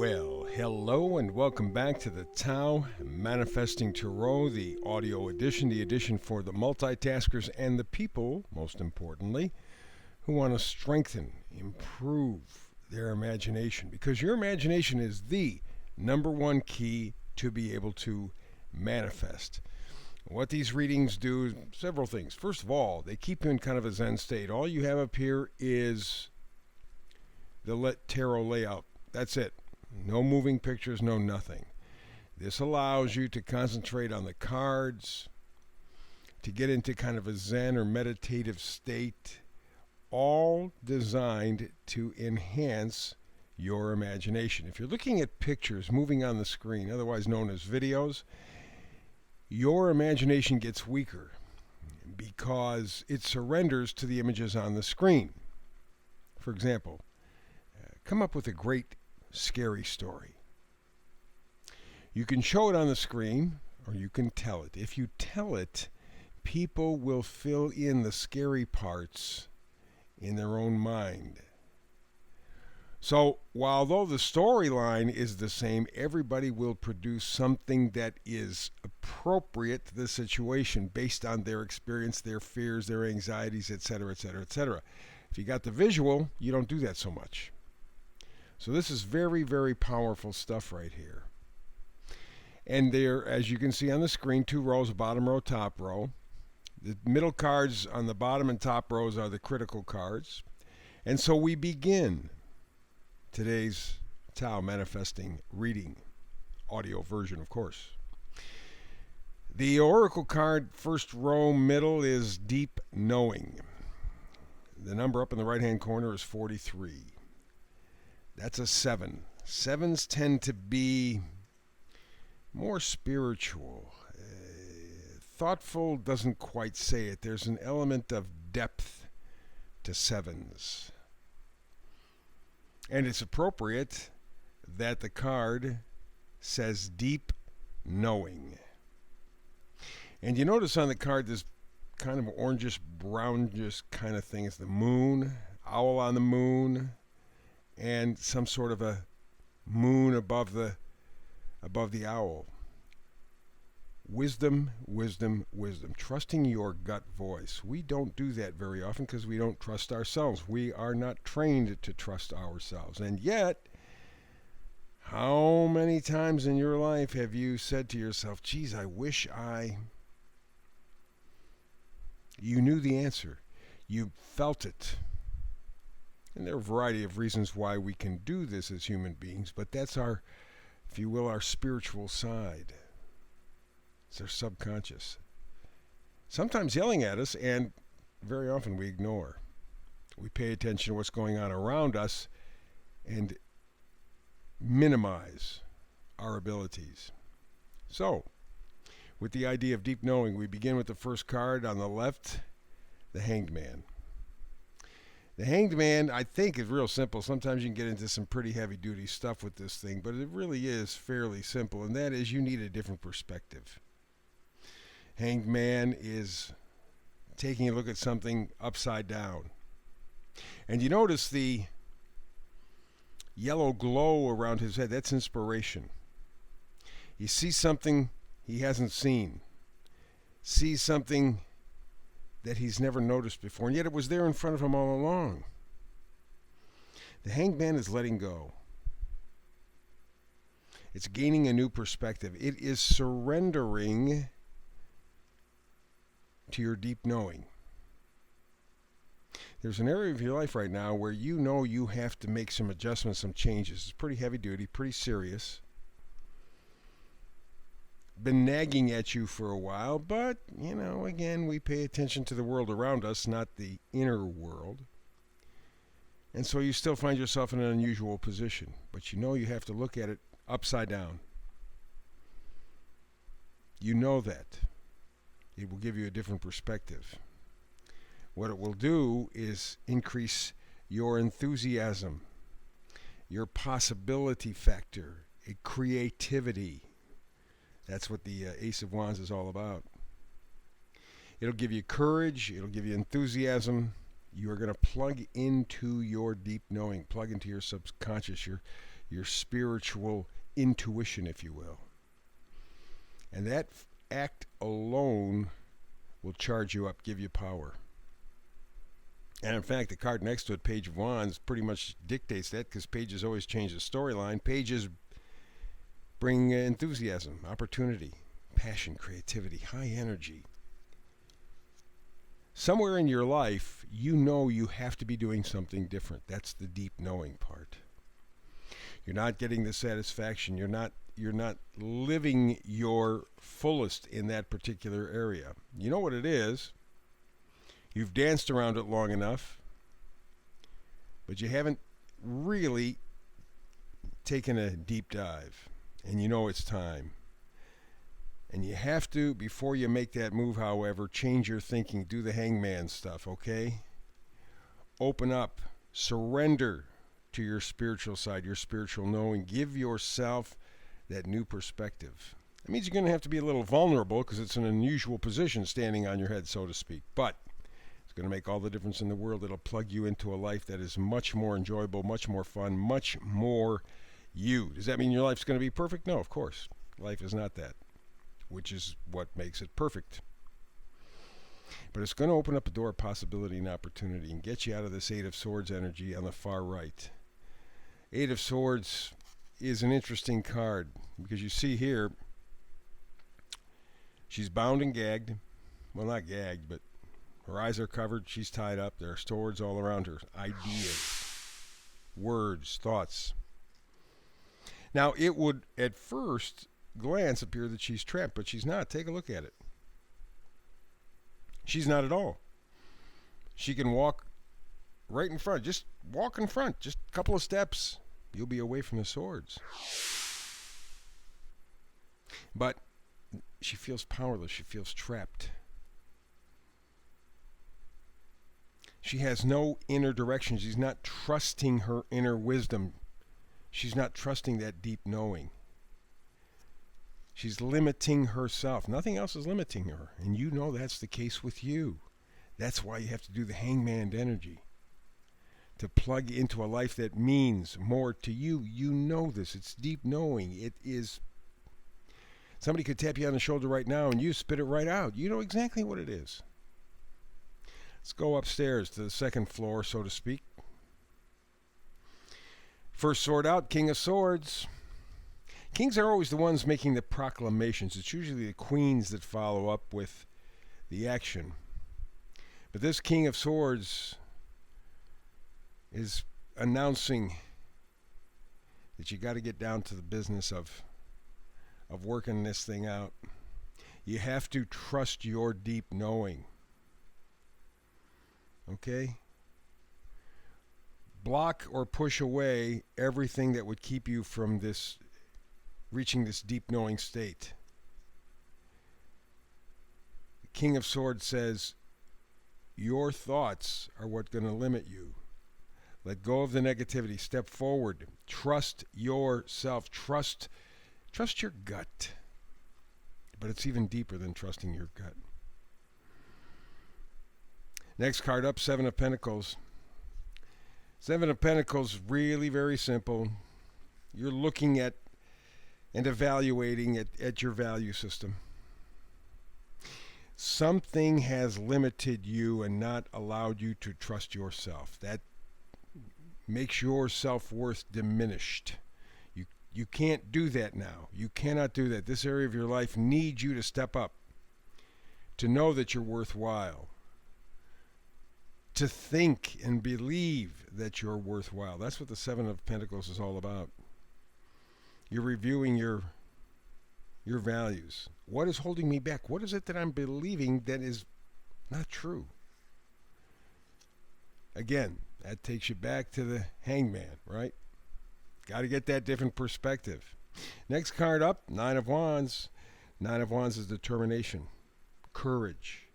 Well, hello and welcome back to the Tao Manifesting Tarot, the audio edition, the edition for the multitaskers and the people, most importantly, who want to strengthen, improve their imagination. Because your imagination is the number one key to be able to manifest. What these readings do is several things. First of all, they keep you in kind of a Zen state. All you have up here is the tarot layout. That's it. No moving pictures, no nothing. This allows you to concentrate on the cards, to get into kind of a Zen or meditative state, all designed to enhance your imagination. If you're looking at pictures moving on the screen, otherwise known as videos, your imagination gets weaker because it surrenders to the images on the screen. For example, come up with a great scary story. You can show it on the screen or you can tell it. If you tell it, people will fill in the scary parts in their own mind. So, although the storyline is the same, everybody will produce something that is appropriate to the situation based on their experience, their fears, their anxieties, etc., etc., etc. If you got the visual, you don't do that so much. So this is very, very powerful stuff right here. And there, as you can see on the screen, two rows, bottom row, top row. The middle cards on the bottom and top rows are the critical cards. And so we begin today's Tao Manifesting reading, audio version, of course. The oracle card, first row, middle, is Deep Knowing. The number up in the right-hand corner is 43. That's a 7. 7s tend to be more spiritual. Thoughtful doesn't quite say it. There's an element of depth to 7s. And it's appropriate that the card says Deep Knowing. And you notice on the card this kind of orangish, brownish kind of thing. It's the moon, owl on the moon, and some sort of a moon above the owl. Wisdom, wisdom, wisdom. Trusting your gut voice. We don't do that very often because we don't trust ourselves. We are not trained to trust ourselves. And yet, how many times in your life have you said to yourself, geez, I wish you knew the answer. You felt it. And there are a variety of reasons why we can do this as human beings, but that's our, if you will, our spiritual side. It's our subconscious. Sometimes yelling at us, and very often we ignore. We pay attention to what's going on around us and minimize our abilities. So, with the idea of deep knowing, we begin with the first card on the left, the Hanged Man. The Hanged Man, I think, is real simple. Sometimes you can get into some pretty heavy-duty stuff with this thing, but it really is fairly simple, and that is you need a different perspective. Hanged Man is taking a look at something upside down. And you notice the yellow glow around his head. That's inspiration. He sees something he hasn't seen. Sees something that he's never noticed before, and yet it was there in front of him all along. The Hanged Man is letting go. It's gaining a new perspective. It is surrendering to your deep knowing. There's an area of your life right now where you know you have to make some adjustments, some changes. It's pretty heavy duty, pretty serious. Been nagging at you for a while, but, again, we pay attention to the world around us, not the inner world. And so you still find yourself in an unusual position, but you have to look at it upside down. You know that. It will give you a different perspective. What it will do is increase your enthusiasm, your possibility factor, creativity. That's what the Ace of Wands is all about. It'll give you courage. It'll give you enthusiasm. You are going to plug into your deep knowing, plug into your subconscious, your spiritual intuition, if you will. And that act alone will charge you up, give you power. And in fact, the card next to it, Page of Wands, pretty much dictates that, because pages always change the storyline. Pages bring enthusiasm, opportunity, passion, creativity, high energy. Somewhere in your life, you know you have to be doing something different. That's the deep knowing part. You're not getting the satisfaction. You're not living your fullest in that particular area. You know what it is. You've danced around it long enough, but you haven't really taken a deep dive, and you know it's time. And you have to, before you make that move, however, change your thinking, do the hangman stuff, okay? Open up, surrender to your spiritual side, your spiritual knowing. Give yourself that new perspective. That means you're going to have to be a little vulnerable, because it's an unusual position standing on your head, so to speak. But it's going to make all the difference in the world. It'll plug you into a life that is much more enjoyable, much more fun, much more you. Does that mean your life's going to be perfect? No, of course. Life is not that, which is what makes it perfect. But it's going to open up a door of possibility and opportunity and get you out of this Eight of Swords energy on the far right. Eight of Swords is an interesting card, because you see here, she's bound and gagged. Well, not gagged, but her eyes are covered. She's tied up. There are swords all around her. Ideas, words, thoughts. Now, it would, at first glance, appear that she's trapped, but she's not. Take a look at it. She's not at all. She can walk right in front. Just walk in front. Just a couple of steps. You'll be away from the swords. But she feels powerless. She feels trapped. She has no inner direction. She's not trusting her inner wisdom. She's not trusting that deep knowing. She's limiting herself. Nothing else is limiting her. And you know that's the case with you. That's why you have to do the hangman energy. To plug into a life that means more to you. You know this. It's deep knowing. It is. Somebody could tap you on the shoulder right now and you spit it right out. You know exactly what it is. Let's go upstairs to the second floor, so to speak. First sword out, King of Swords. Kings are always the ones making the proclamations. It's usually the queens that follow up with the action. But this King of Swords is announcing that you got to get down to the business of working this thing out. You have to trust your deep knowing. Okay? Block or push away everything that would keep you from this, reaching this deep knowing state. The King of Swords says, your thoughts are what's going to limit you. Let go of the negativity. Step forward. Trust yourself. Trust your gut. But it's even deeper than trusting your gut. Next card up, Seven of Pentacles. Seven of Pentacles, really very simple. You're looking at and evaluating at your value system. Something has limited you and not allowed you to trust yourself. That makes your self-worth diminished. You can't do that now. You cannot do that. This area of your life needs you to step up, to know that you're worthwhile, to think and believe that you're worthwhile. That's what the Seven of Pentacles is all about. You're reviewing your values. What is holding me back? What is it that I'm believing that is not true? Again, that takes you back to the hangman, right? Got to get that different perspective. Next card up, Nine of Wands. Nine of Wands is determination, courage,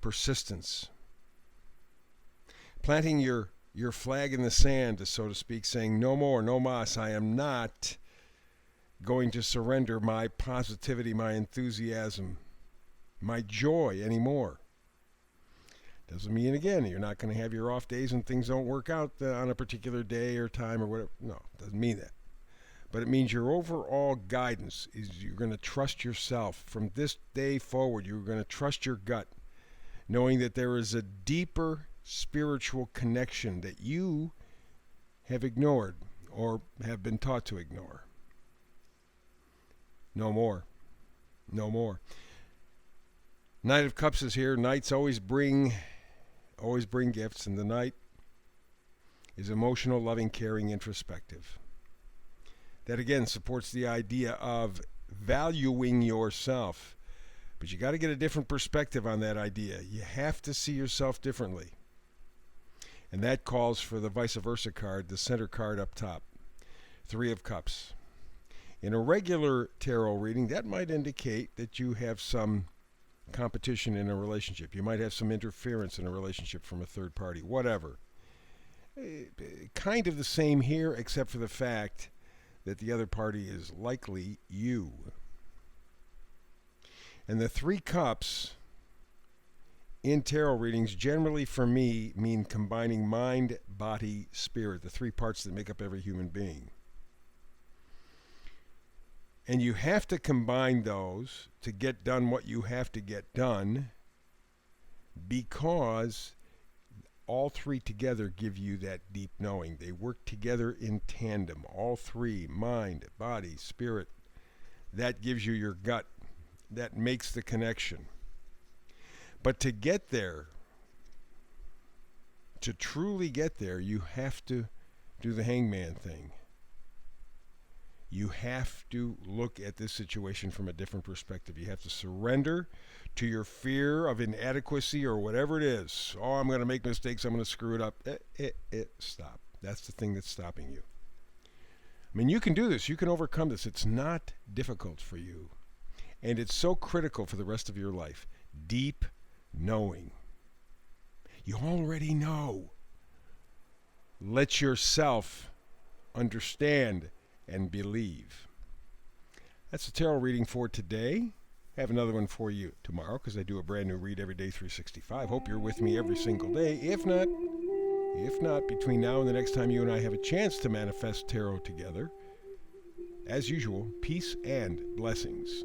persistence. Planting your flag in the sand, so to speak, saying, no more, no mas, I am not going to surrender my positivity, my enthusiasm, my joy anymore. Doesn't mean, again, you're not going to have your off days and things don't work out on a particular day or time or whatever. No, doesn't mean that. But it means your overall guidance is you're going to trust yourself. From this day forward, you're going to trust your gut, knowing that there is a deeper spiritual connection that you have ignored or have been taught to ignore. No more. No more. Knight of Cups is here. Knights always bring gifts, and the Knight is emotional, loving, caring, introspective. That again supports the idea of valuing yourself. But you got to get a different perspective on that idea. You have to see yourself differently. And that calls for the vice versa card, the center card up top. 3 of Cups. In a regular tarot reading, that might indicate that you have some competition in a relationship. You might have some interference in a relationship from a third party, whatever. Kind of the same here, except for the fact that the other party is likely you. And the 3 cups in tarot readings generally for me mean combining mind, body, spirit, the 3 parts that make up every human being. And you have to combine those to get done what you have to get done, because all 3 together give you that deep knowing. They work together in tandem. All 3, mind, body, spirit. That gives you your gut. That makes the connection. But to get there, to truly get there, you have to do the hangman thing. You have to look at this situation from a different perspective. You have to surrender to your fear of inadequacy or whatever it is. Oh, I'm going to make mistakes. I'm going to screw it up. Stop. That's the thing that's stopping you. I mean, you can do this. You can overcome this. It's not difficult for you. And it's so critical for the rest of your life. Deep knowing. You already know. Let yourself understand and believe. That's the tarot reading for today. I have another one for you tomorrow, because I do a brand new read every day 365. Hope you're with me every single day. If not, between now and the next time you and I have a chance to manifest tarot together, as usual, peace and blessings.